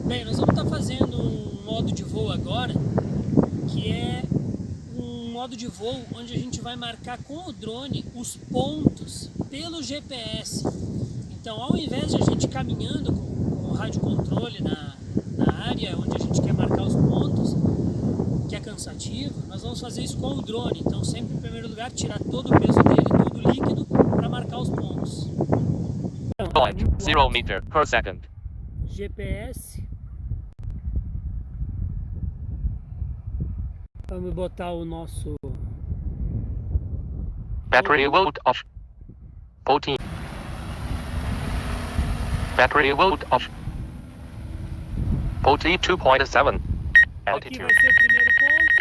Bem, nós vamos estar fazendo um modo de voo agora, que é um modo de voo onde a gente vai marcar com o drone os pontos pelo GPS. Então, ao invés de a gente caminhando com o radiocontrole na área onde a gente quer marcar os pontos, que é cansativo, nós vamos fazer isso com o drone. Então, sempre em primeiro lugar, tirar todo o peso dele, todo o líquido, para marcar os pontos. Então, 0 meter per second. GPS. Vamos botar o nosso Battery load off. 14. Battery load off. 42.7. Aqui Altitude vai ser o primeiro ponto.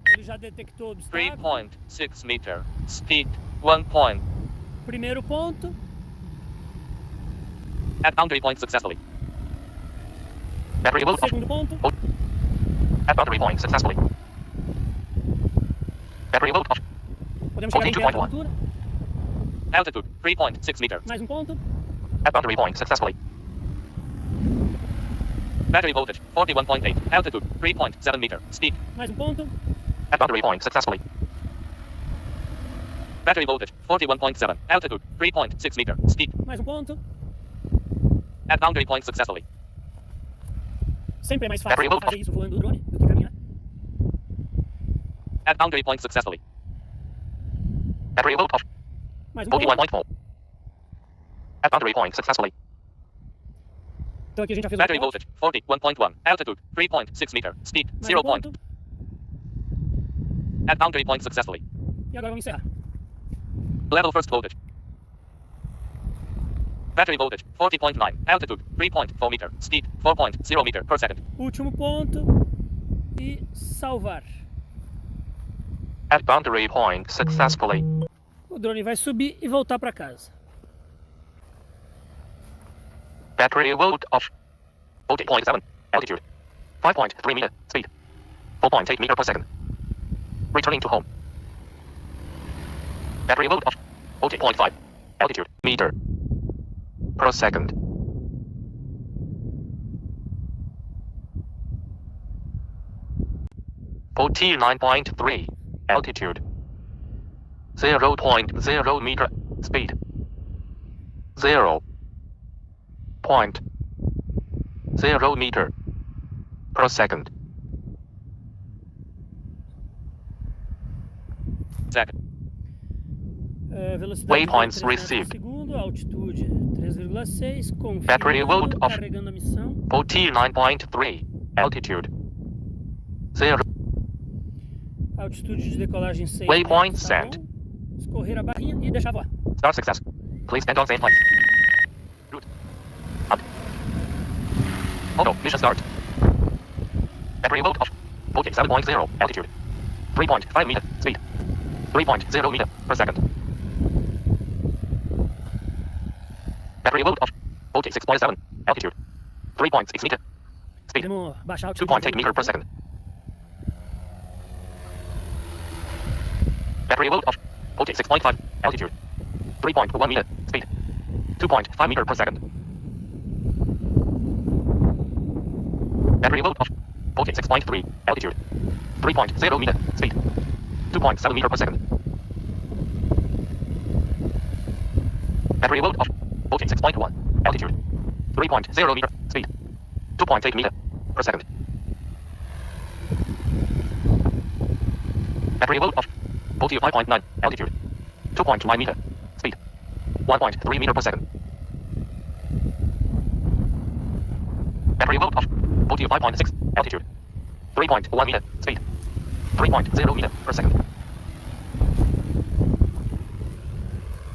Ele já detectou o obstáculo. 3.6 meter. Speed 1 point. Primeiro ponto. At boundary point successfully. Battery load off. Segundo ponto. At boundary point successfully. Battery load off. Podemos chegar em alta 42.1. altura. Altitude 3.6 meter. Mais um ponto. At boundary point successfully. Battery voltage 41.8. Altitude 3.7 meter. Speed. Mais um ponto. At boundary point successfully. Battery voltage 41.7. Altitude 3.6 meter. Speed. Mais um ponto. At boundary point successfully. Sempre é mais fácil fazer isso voando o drone do que caminhar. At boundary point successfully. Battery load off. Mais um ponto. 41.4. At boundary point successfully. Então aqui a gente já fez Battery o ponto. voltage 41.1. Altitude 3.6 meter. Speed Mais 0 um point. ponto. At boundary point successfully. E agora vamos encerrar. Level first voltage. Battery voltage 40.9. Altitude 3.4 meter. Speed 4.0 meter per second. Último ponto. E salvar. At boundary point successfully. O drone vai subir e voltar para casa. Battery load off. 40.7. Altitude 5.3 meter. Speed 4.8 meter per second. Returning to home. Battery load off. 40.5. Altitude meter per second. .9.3 altitude 0.0 meter speed 0.0 meter per second. Second. Velocidade Waypoints 3 metros por received. segundo, altitude 3,6, Battery load confirmando, off. carregando a missão. 49.3 altitude 0. Altitude de decolagem 6 Waypoint metros, tá set. bom? Escorrer a barrinha e deixar voar. Start success. Please stand on same place. Route. Up. Auto. Mission start. Battery load off. 47.0 altitude 3.5 meter speed 3.0 meter per second. Battery load off. 46.7 altitude 3.6 meter speed Podemos baixar a altitude. 2.8 meter per second. Battery load off. 46.5 altitude 3.1 meter speed 2.5 meter per second. Battery load off. 46.3 altitude 3.0 meter speed 2.7 meter per second. Battery load off. 46.1 altitude 3.0 meter speed 2.8 meter per second. Battery load off. 45.9 altitude 2.9 meter speed 1.3 meter per second. Battery load off. 45.6 altitude 3.1 meter speed 3.0 meter per second.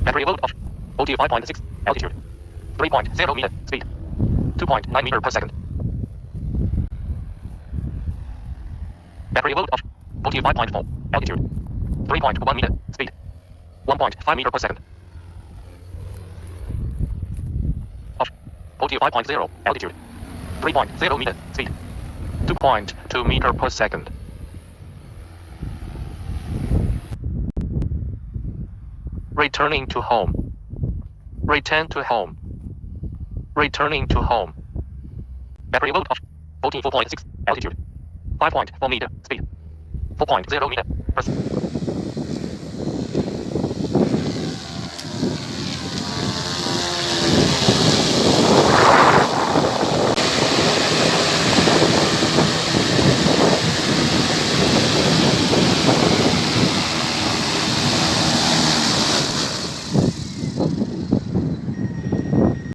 Battery load off. 45.6 altitude 3.0 meter speed 2.9 meter per second. Battery load off. 45.4 altitude 3.1 meter speed 1.5 meter per second. Off. 45.0 altitude 3.0 meter speed 2.2 meter per second. Returning to home. Return to home. Returning to home. Battery mode off. 44.6 altitude. 5.4 meter speed. 4.0 meter. Press.